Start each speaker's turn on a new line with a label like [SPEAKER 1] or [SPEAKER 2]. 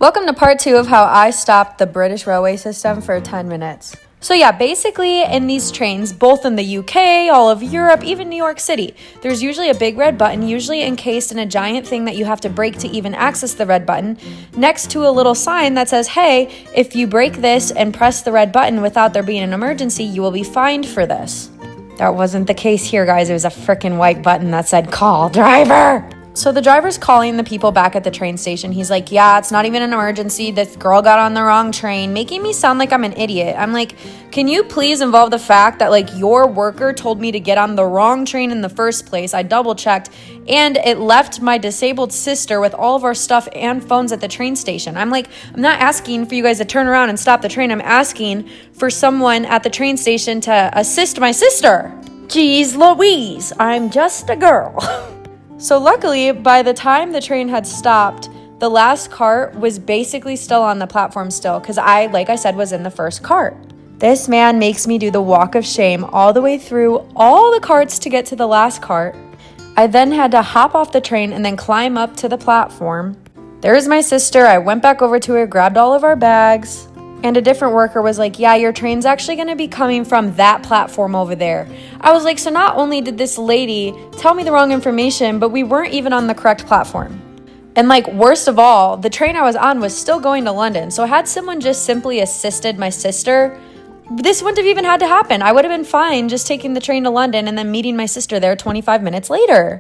[SPEAKER 1] Welcome to part 2 of how I stopped the British railway system for 10 minutes. So yeah, basically in these trains, both in the UK, all of Europe, even New York City, there's usually a big red button, usually encased in a giant thing that you have to break to even access the red button, next to a little sign that says, hey, if you break this and press the red button without there being an emergency, you will be fined for this. That wasn't the case here, guys. It was a freaking white button that said, call driver. So the driver's calling the people back at the train station. He's like, yeah, it's not even an emergency. This girl got on the wrong train, making me sound like I'm an idiot. I'm like, can you please involve the fact that your worker told me to get on the wrong train in the first place? I double checked and it left my disabled sister with all of our stuff and phones at the train station. I'm like, I'm not asking for you guys to turn around and stop the train. I'm asking for someone at the train station to assist my sister. Jeez Louise, I'm just a girl. So luckily, by the time the train had stopped, the last cart was basically still on the platform still, because like I said, was in the first cart. This man makes me do the walk of shame all the way through all the carts to get to the last cart. I then had to hop off the train and then climb up to the platform. There's my sister. I went back over to her, grabbed all of our bags. And a different worker was like, yeah, your train's actually going to be coming from that platform over there. I was like, so not only did this lady tell me the wrong information, but we weren't even on the correct platform. And worst of all, the train I was on was still going to London. So had someone just simply assisted my sister, this wouldn't have even had to happen. I would have been fine just taking the train to London and then meeting my sister there 25 minutes later.